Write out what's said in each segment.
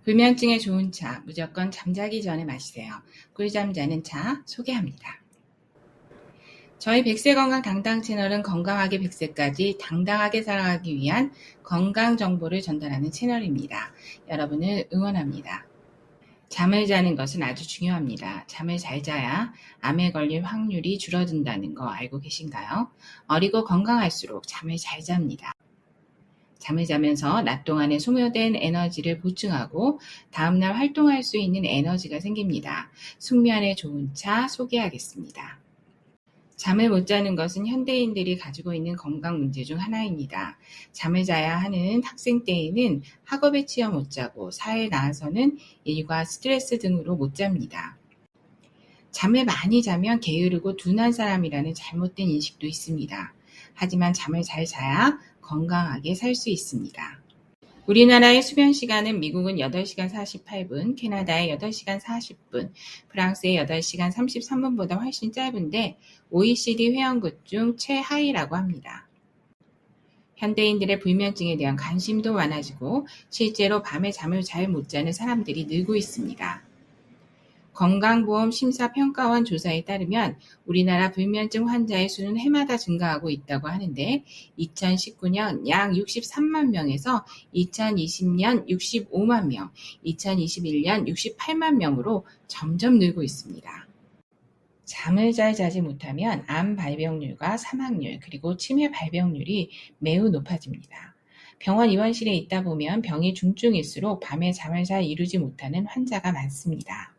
불면증에 좋은 차, 무조건 잠자기 전에 마시세요. 꿀잠 자는 차 소개합니다. 저희 100세 건강 당당 채널은 건강하게 100세까지 당당하게 살아가기 위한 건강 정보를 전달하는 채널입니다. 여러분을 응원합니다. 잠을 자는 것은 아주 중요합니다. 잠을 잘 자야 암에 걸릴 확률이 줄어든다는 거 알고 계신가요? 어리고 건강할수록 잠을 잘 잡니다. 잠을 자면서 낮 동안에 소모된 에너지를 보충하고 다음날 활동할 수 있는 에너지가 생깁니다. 숙면에 좋은 차 소개하겠습니다. 잠을 못 자는 것은 현대인들이 가지고 있는 건강 문제 중 하나입니다. 잠을 자야 하는 학생 때에는 학업에 치여 못 자고 사회에 나와서는 일과 스트레스 등으로 못 잡니다. 잠을 많이 자면 게으르고 둔한 사람이라는 잘못된 인식도 있습니다. 하지만 잠을 잘 자야 건강하게 살 수 있습니다. 우리나라의 수면 시간은 미국은 8시간 48분, 캐나다의 8시간 40분, 프랑스의 8시간 33분보다 훨씬 짧은데 OECD 회원국 중 최하위라고 합니다. 현대인들의 불면증에 대한 관심도 많아지고 실제로 밤에 잠을 잘 못 자는 사람들이 늘고 있습니다. 건강보험 심사평가원 조사에 따르면 우리나라 불면증 환자의 수는 해마다 증가하고 있다고 하는데 2019년 약 63만 명에서 2020년 65만 명, 2021년 68만 명으로 점점 늘고 있습니다. 잠을 잘 자지 못하면 암 발병률과 사망률 그리고 치매 발병률이 매우 높아집니다. 병원 입원실에 있다 보면 병이 중증일수록 밤에 잠을 잘 이루지 못하는 환자가 많습니다.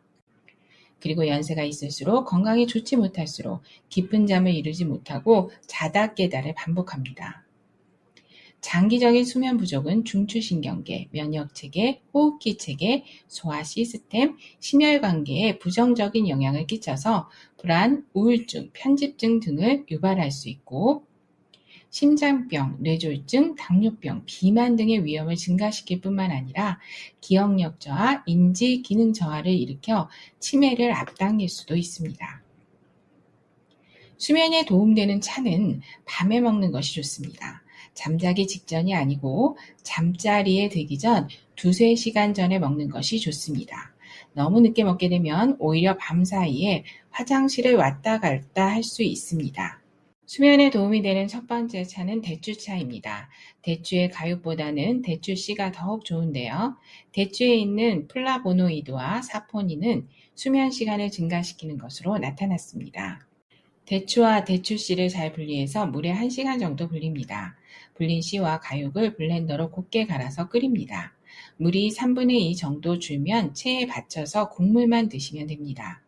그리고 연세가 있을수록 건강이 좋지 못할수록 깊은 잠을 이루지 못하고 자다 깨다를 반복합니다. 장기적인 수면 부족은 중추신경계, 면역체계, 호흡기체계, 소화 시스템, 심혈관계에 부정적인 영향을 끼쳐서 불안, 우울증, 편집증 등을 유발할 수 있고 심장병, 뇌졸중, 당뇨병, 비만 등의 위험을 증가시킬 뿐만 아니라 기억력 저하, 인지 기능 저하를 일으켜 치매를 앞당길 수도 있습니다. 수면에 도움되는 차는 밤에 먹는 것이 좋습니다. 잠자기 직전이 아니고 잠자리에 들기 전 2-3시간 전에 먹는 것이 좋습니다. 너무 늦게 먹게 되면 오히려 밤 사이에 화장실을 왔다 갔다 할 수 있습니다. 수면에 도움이 되는 첫 번째 차는 대추차입니다. 대추의 가육보다는 대추씨가 더욱 좋은데요. 대추에 있는 플라보노이드와 사포닌은 수면 시간을 증가시키는 것으로 나타났습니다. 대추와 대추씨를 잘 분리해서 물에 1시간 정도 불립니다. 불린 씨와 가육을 블렌더로 곱게 갈아서 끓입니다. 물이 3분의 2 정도 줄면 체에 받쳐서 국물만 드시면 됩니다.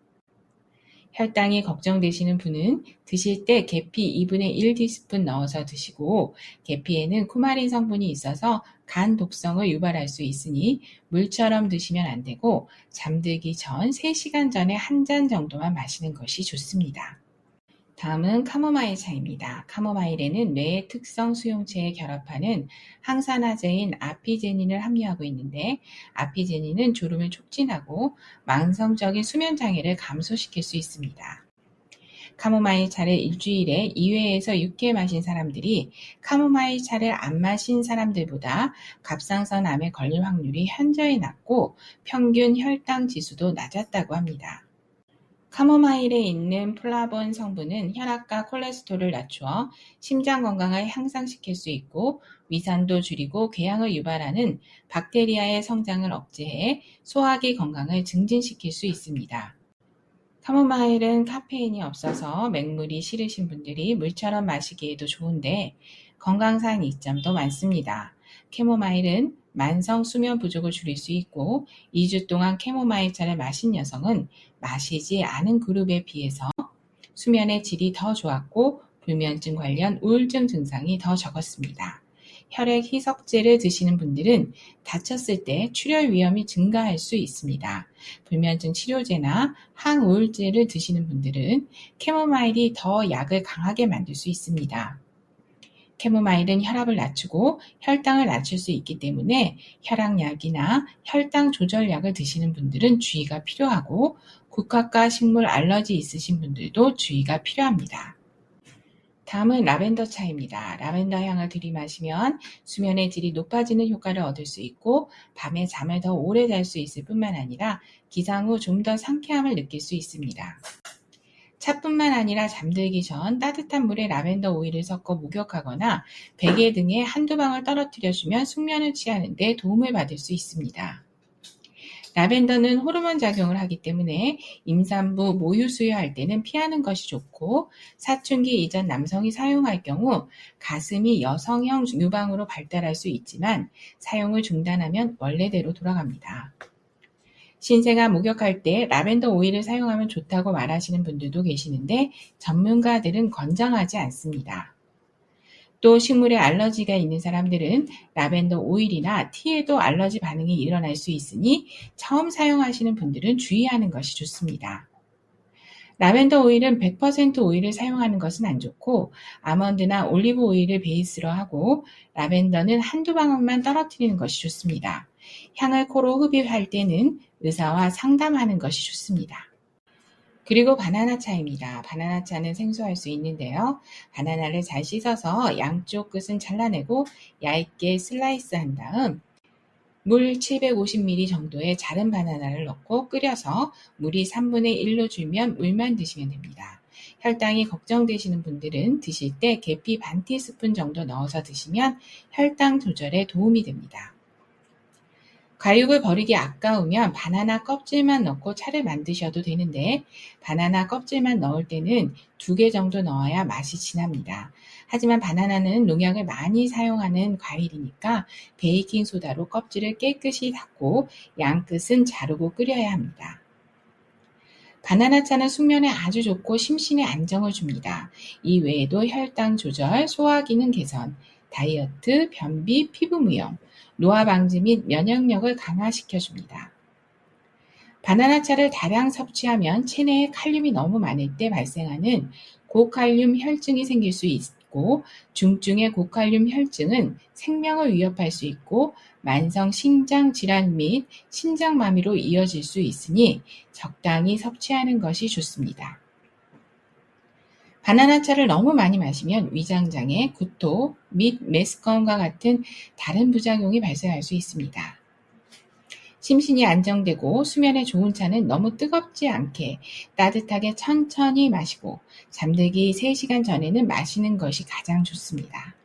혈당이 걱정되시는 분은 드실 때 계피 2분의 1티스푼 넣어서 드시고 계피에는 쿠마린 성분이 있어서 간 독성을 유발할 수 있으니 물처럼 드시면 안 되고 잠들기 전 3시간 전에 한 잔 정도만 마시는 것이 좋습니다. 다음은 카모마일 차입니다. 카모마일에는 뇌의 특성 수용체에 결합하는 항산화제인 아피제닌을 함유하고 있는데 아피제닌은 졸음을 촉진하고 만성적인 수면장애를 감소시킬 수 있습니다. 카모마일 차를 일주일에 2회에서 6회 마신 사람들이 카모마일 차를 안 마신 사람들보다 갑상선 암에 걸릴 확률이 현저히 낮고 평균 혈당 지수도 낮았다고 합니다. 카모마일에 있는 플라본 성분은 혈압과 콜레스테롤을 낮추어 심장 건강을 향상시킬 수 있고 위산도 줄이고 궤양을 유발하는 박테리아의 성장을 억제해 소화기 건강을 증진시킬 수 있습니다. 카모마일은 카페인이 없어서 맹물이 싫으신 분들이 물처럼 마시기에도 좋은데 건강상 이점도 많습니다. 캐모마일은 만성 수면 부족을 줄일 수 있고 2주 동안 캐모마일 차를 마신 여성은 마시지 않은 그룹에 비해서 수면의 질이 더 좋았고 불면증 관련 우울증 증상이 더 적었습니다. 혈액 희석제를 드시는 분들은 다쳤을 때 출혈 위험이 증가할 수 있습니다. 불면증 치료제나 항우울제를 드시는 분들은 캐모마일이 더 약을 강하게 만들 수 있습니다. 캐모마일은 혈압을 낮추고 혈당을 낮출 수 있기 때문에 혈압약이나 혈당 조절약을 드시는 분들은 주의가 필요하고 국화과 식물 알러지 있으신 분들도 주의가 필요합니다. 다음은 라벤더 차입니다. 라벤더 향을 들이마시면 수면의 질이 높아지는 효과를 얻을 수 있고 밤에 잠을 더 오래 잘 수 있을 뿐만 아니라 기상 후 좀 더 상쾌함을 느낄 수 있습니다. 차뿐만 아니라 잠들기 전 따뜻한 물에 라벤더 오일을 섞어 목욕하거나 베개 등에 한두 방울 떨어뜨려주면 숙면을 취하는 데 도움을 받을 수 있습니다. 라벤더는 호르몬 작용을 하기 때문에 임산부 모유 수유할 때는 피하는 것이 좋고 사춘기 이전 남성이 사용할 경우 가슴이 여성형 유방으로 발달할 수 있지만 사용을 중단하면 원래대로 돌아갑니다. 신생아 목욕할 때 라벤더 오일을 사용하면 좋다고 말하시는 분들도 계시는데 전문가들은 권장하지 않습니다. 또 식물에 알러지가 있는 사람들은 라벤더 오일이나 티에도 알러지 반응이 일어날 수 있으니 처음 사용하시는 분들은 주의하는 것이 좋습니다. 라벤더 오일은 100% 오일을 사용하는 것은 안 좋고 아몬드나 올리브 오일을 베이스로 하고 라벤더는 한두 방울만 떨어뜨리는 것이 좋습니다. 향을 코로 흡입할 때는 의사와 상담하는 것이 좋습니다. 그리고 바나나차입니다. 바나나차는 생소할 수 있는데요. 바나나를 잘 씻어서 양쪽 끝은 잘라내고 얇게 슬라이스한 다음 물 750ml 정도의 자른 바나나를 넣고 끓여서 물이 3분의 1로 줄면 물만 드시면 됩니다. 혈당이 걱정되시는 분들은 드실 때 계피 반 티스푼 정도 넣어서 드시면 혈당 조절에 도움이 됩니다. 과육을 버리기 아까우면 바나나 껍질만 넣고 차를 만드셔도 되는데 바나나 껍질만 넣을 때는 2개 정도 넣어야 맛이 진합니다. 하지만 바나나는 농약을 많이 사용하는 과일이니까 베이킹소다로 껍질을 깨끗이 닦고 양끝은 자르고 끓여야 합니다. 바나나차는 숙면에 아주 좋고 심신에 안정을 줍니다. 이 외에도 혈당 조절, 소화 기능 개선, 다이어트, 변비, 피부 미용, 노화 방지 및 면역력을 강화시켜줍니다. 바나나차를 다량 섭취하면 체내에 칼륨이 너무 많을 때 발생하는 고칼륨 혈증이 생길 수 있고 중증의 고칼륨 혈증은 생명을 위협할 수 있고 만성 신장 질환 및 심장마비로 이어질 수 있으니 적당히 섭취하는 것이 좋습니다. 바나나차를 너무 많이 마시면 위장장애, 구토 및 메스꺼움과 같은 다른 부작용이 발생할 수 있습니다. 심신이 안정되고 수면에 좋은 차는 너무 뜨겁지 않게 따뜻하게 천천히 마시고 잠들기 3시간 전에는 마시는 것이 가장 좋습니다.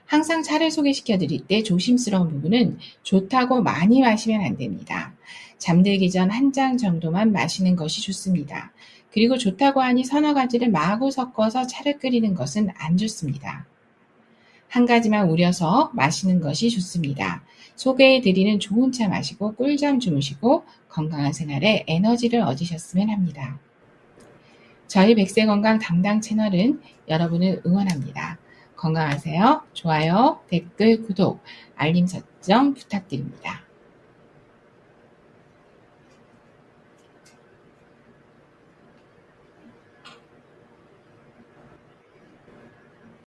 항상 차를 소개시켜 드릴 때 조심스러운 부분은 좋다고 많이 마시면 안 됩니다. 잠들기 전 한 잔 정도만 마시는 것이 좋습니다. 그리고 좋다고 하니 서너 가지를 마구 섞어서 차를 끓이는 것은 안 좋습니다. 한 가지만 우려서 마시는 것이 좋습니다. 소개해드리는 좋은 차 마시고 꿀잠 주무시고 건강한 생활에 에너지를 얻으셨으면 합니다. 저희 백세건강 담당 채널은 여러분을 응원합니다. 건강하세요. 좋아요, 댓글, 구독, 알림 설정 부탁드립니다.